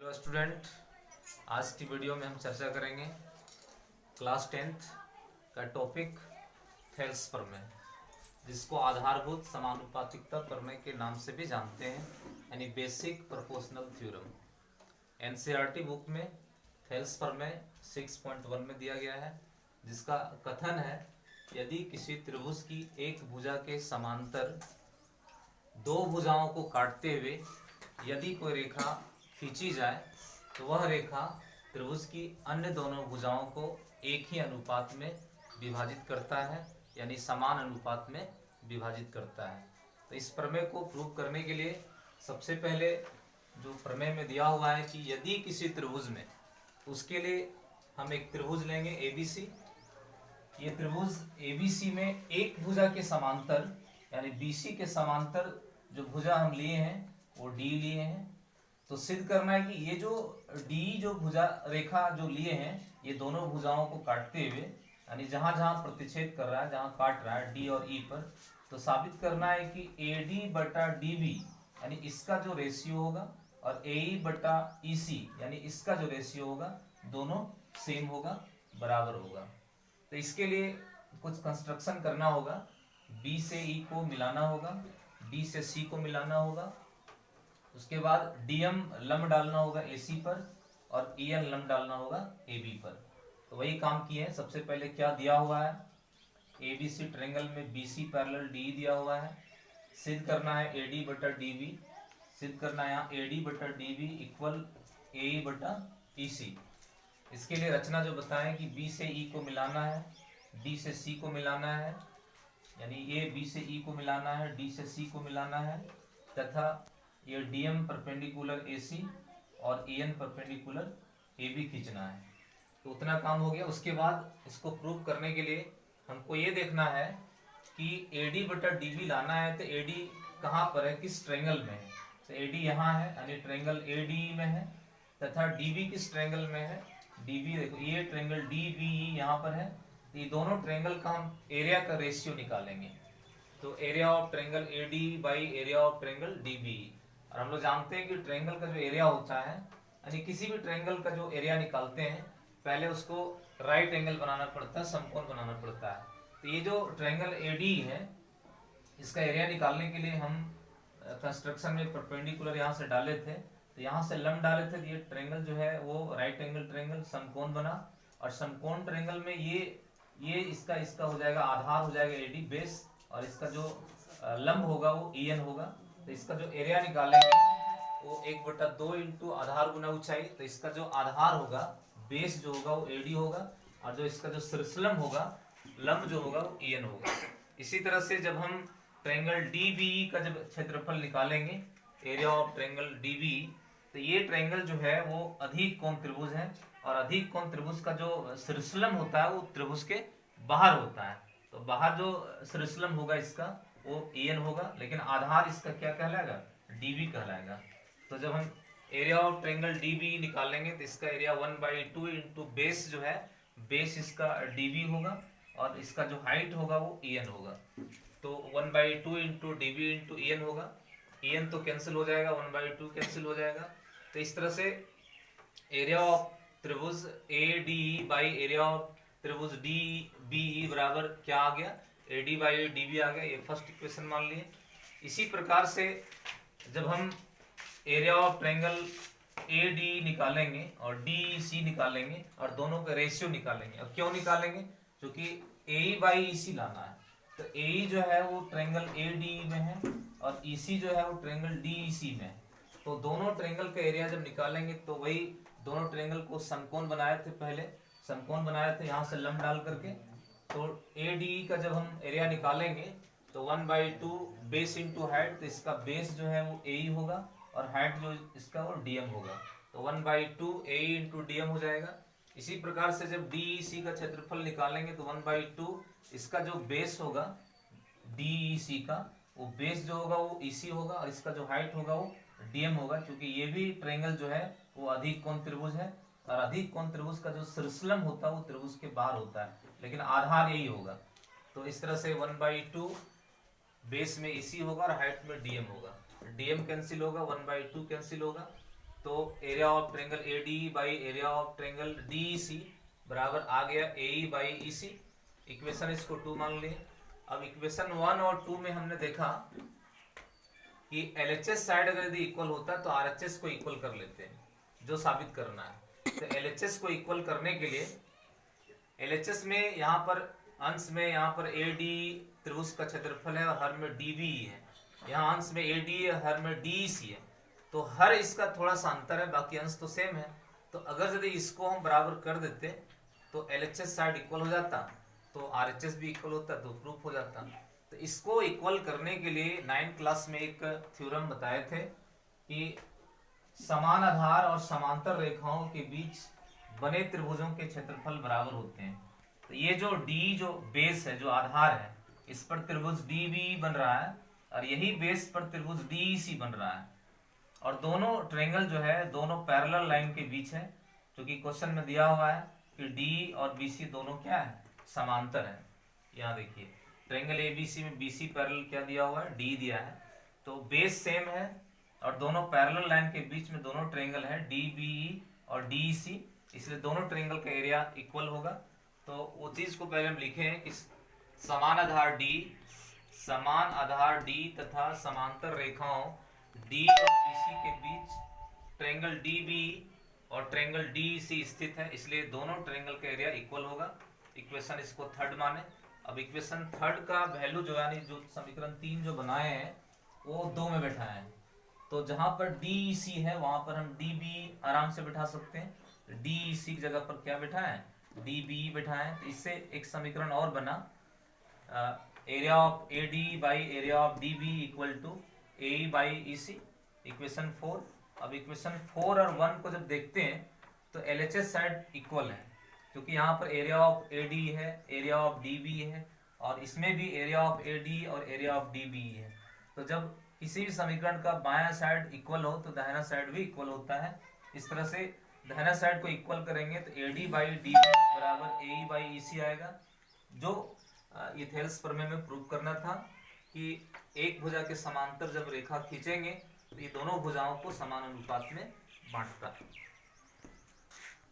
Hello student, आज की video में हम चर्चा करेंगे क्लास 10th का टॉपिक थेल्स प्रमेय, जिसको आधारभूत समानुपातिकता प्रमेय के नाम से भी जानते हैं, यानी basic proportional theorem. NCERT book में थेल्स प्रमेय 6.1 में दिया गया है, जिसका कथन है यदि किसी त्रिभुज की एक भुजा के समांतर दो भुजाओं को काटते हुए यदि कोई रेखा खींची जाए तो वह रेखा त्रिभुज की अन्य दोनों भुजाओं को एक ही अनुपात में विभाजित करता है, यानी समान अनुपात में विभाजित करता है। तो इस प्रमेय को प्रूव करने के लिए सबसे पहले जो प्रमेय में दिया हुआ है कि यदि किसी त्रिभुज में, उसके लिए हम एक त्रिभुज लेंगे ABC। ये त्रिभुज ABC में एक भुजा के समांतर यानी BC के समांतर जो भुजा हम लिए हैं वो D लिए हैं। तो सिद्ध करना है कि ये जो D जो भुजा रेखा जो लिए हैं ये दोनों भुजाओं को काटते हुए, यानी जहां जहां प्रतिच्छेद कर रहा है, जहां काट रहा है D और E पर, तो साबित करना है कि AD बटा DB यानी इसका जो रेशियो होगा और AE बटा EC यानी इसका जो रेशियो होगा दोनों सेम होगा, बराबर होगा। तो इसके लिए कुछ कंस्ट्रक्शन करना होगा। B से E को मिलाना होगा, D से C को मिलाना होगा, उसके बाद DM लंब डालना होगा AC पर और EN लंब डालना होगा AB पर। तो वही काम किए हैं। सबसे पहले क्या दिया हुआ है, ABC ट्रायंगल में BC पैरेलल DE दिया हुआ है। सिद्ध करना है AD बटा DB, सिद्ध करना है यहाँ AD बटा DB इक्वल AE बटा EC। इसके लिए रचना जो बताएं कि B से E को मिलाना है, D से C को मिलाना है, यानी ये B से E को मिलाना है, D से C को मिलाना है, तथा ये DM परपेंडिकुलर AC और EN परपेंडिकुलर AB खींचना है। तो उतना काम हो गया। उसके बाद इसको प्रूव करने के लिए हमको ये देखना है कि AD बटा DB लाना है, तो AD कहाँ पर है, किस ट्रायंगल में है। तो AD यहाँ है, यानी ट्रायंगल ADE में है, तथा DB किस ट्रायंगल में है, DB देखो ये ट्रायंगल DBE यहाँ पर है। तो ये दोनों ट्रायंगल का हम एरिया का रेशियो निकालेंगे। तो area of triangle AD by area of triangle DBE। और हम लोग जानते हैं कि ट्रायंगल का जो एरिया होता है, यानी किसी भी ट्रायंगल का जो एरिया निकालते हैं पहले उसको राइट एंगल बनाना पड़ता है, समकोण बनाना पड़ता है। तो ये जो ट्रायंगल AD है इसका एरिया निकालने के लिए हम कंस्ट्रक्शन में परपेंडिकुलर यहाँ से डाले थे, तो यहाँ से लंब डाले थे, तो ये ट्रायंगल जो है वो राइट एंगल ट्रायंगल समकोण बना। और समकोण ट्रायंगल में ये इसका हो जाएगा, आधार हो जाएगा AD बेस, और इसका जो लंब होगा वो EN होगा। तो इसका जो एरिया निकालेंगे वो 1/2 इंटू आधार गुना ऊंचाई। तो इसका जो आधार होगा, बेस जो होगा वो AD होगा, और जो इसका जो शीर्षलंब होगा, लंब जो होगा वो EN होगा। इसी तरह से जब हम ट्रायंगल DBE का जब क्षेत्रफल निकालेंगे, एरिया ऑफ ट्रायंगल DBE, तो ये ट्रायंगल जो है वो अधिक कोण त्रिभुज है, और अधिक कोण त्रिभुज का जो शीर्षलंब होता है वो त्रिभुज के बाहर होता है। तो बाहर जो शीर्षलंब होगा इसका वो EN होगा, लेकिन आधार इसका क्या कहलाएगा, DB कहलाएगा। तो जब हम एरिया ऑफ ट्रायंगल DBE निकालेंगे तो इसका एरिया 1/2 इंटू बेस जो है, बेस इसका DB होगा, और इसका जो हाइट होगा वो EN होगा। तो 1/2 इंटू DB इंटू EN होगा, EN तो कैंसिल हो जाएगा, 1/2 कैंसिल हो जाएगा। तो इस तरह से एरिया ऑफ त्रिभुज ADE बाई एरिया ऑफ त्रिभुज DBE बराबर क्या आ गया, AD बाई DB आ गया। ये फर्स्ट इक्वेशन मान लिए। इसी प्रकार से जब हम एरिया ऑफ ट्रायंगल ADE निकालेंगे और DEC निकालेंगे और दोनों का रेशियो निकालेंगे। और क्यों निकालेंगे, क्योंकि AE बाई EC लाना है। तो AE जो है वो ट्रायंगल ADE में है और EC जो है वो ट्रायंगल DEC में है। तो दोनों ट्रायंगल का एरिया जब निकालेंगे तो वही दोनों ट्रायंगल को समकोण बनाए थे, पहले समकोण बनाए थे यहाँ से लंब डाल करके। तो ADE का जब हम एरिया निकालेंगे तो 1/2 बेस इंटू हाइट, तो इसका बेस जो है वो AE होगा और हाइट जो इसका वो DM होगा। तो 1/2 AE इंटू DM हो जाएगा। इसी प्रकार से जब DEC का क्षेत्रफल निकालेंगे तो 1/2 इसका जो बेस होगा DEC का, वो बेस जो होगा वो EC होगा, और इसका जो हाइट होगा वो DM होगा, क्योंकि ये भी ट्रायंगल जो है वो अधिक कोण त्रिभुज है, और अधिक कोण त्रिभुज का जो शीर्षलंब होता है वो त्रिभुज के बाहर होता है, लेकिन आधार यही होगा। तो इस तरह से 1/2 बेस में EC होगा और हाइट में DM होगा। DM कैंसिल होगा, 1/2 कैंसिल होगा। तो area of triangle AD by area of triangle DEC बराबर आ गया AE बाई EC। इक्वेशन इसको 2 मान लिए। अब इक्वेशन 1 और 2 में हमने देखा कि LHS साइड अगर यदि इक्वल होता है तो RHS को इक्वल कर लेते हैं, जो साबित करना है। तो LHS को इक्वल करने के लिए LHS में यहाँ पर अंश में यहाँ पर AD त्रिभुज का क्षेत्रफल है और हर में DB है, यहाँ अंश में AD है, हर में DEC है। तो हर इसका थोड़ा सा अंतर है, बाकी अंश तो सेम है। तो अगर यदि इसको हम बराबर कर देते तो LHS साइड इक्वल हो जाता, तो RHS भी इक्वल होता, तो प्रूफ हो जाता। तो इसको इक्वल करने के लिए 9th क्लास में एक थ्योरम बताए थे कि समान आधार और समांतर रेखाओं के बीच बने त्रिभुजों के क्षेत्रफल बराबर होते हैं। तो ये जो D जो बेस है, जो आधार है, इस पर त्रिभुज DB बन रहा है और यही बेस पर त्रिभुज DEC बन रहा है। और दोनों ट्रायंगल जो है दोनों पैरेलल लाइन के बीच है, जो कि क्वेश्चन में दिया हुआ है कि D और BC दोनों क्या है, समांतर है। यहाँ देखिए ट्रायंगल ABC में BC पैरेलल क्या दिया हुआ है, D दिया है। तो बेस सेम है और दोनों पैरेलल लाइन के बीच में दोनों ट्रायंगल है DBE और DEC, इसलिए दोनों ट्रायंगल का एरिया इक्वल होगा। तो वो चीज को पहले हम लिखे हैं कि समान आधार D तथा समांतर रेखाओं D और BC के बीच ट्रायंगल DBE और ट्रायंगल DEC स्थित है, इसलिए दोनों ट्रायंगल का एरिया इक्वल होगा। इक्वेशन इसको 3rd माने। अब इक्वेशन 3rd का वैल्यू जो यानी जो समीकरण 3 जो बनाए हैं वो 2 में बैठाए हैं। तो जहां पर DEC है वहां पर हम DBE आराम से बैठा सकते हैं। DEC की जगह पर क्या बैठाए हैं, DBE बैठाए हैं। तो इससे एक समीकरण और बना, area of AD by area of DB equal to AE by EC, equation 4। अब इक्वेशन 4 और 1 को जब देखते हैं तो LHS साइड इक्वल है, क्योंकि यहाँ पर एरिया ऑफ AD है, एरिया ऑफ DB है और इसमें भी एरिया ऑफ AD और एरिया ऑफ DB है। तो जब किसी भी समीकरण का बायां साइड इक्वल हो तो दाहिना साइड भी इक्वल होता है। इस तरह से दाहिना साइड को इक्वल करेंगे तो AD बाई DB बराबर AE बाई EC आएगा। जो ये थेल्स प्रमेय में प्रूव करना था कि एक भुजा के समांतर जब रेखा खींचेंगे तो ये दोनों भुजाओं को समान अनुपात में बांटता है।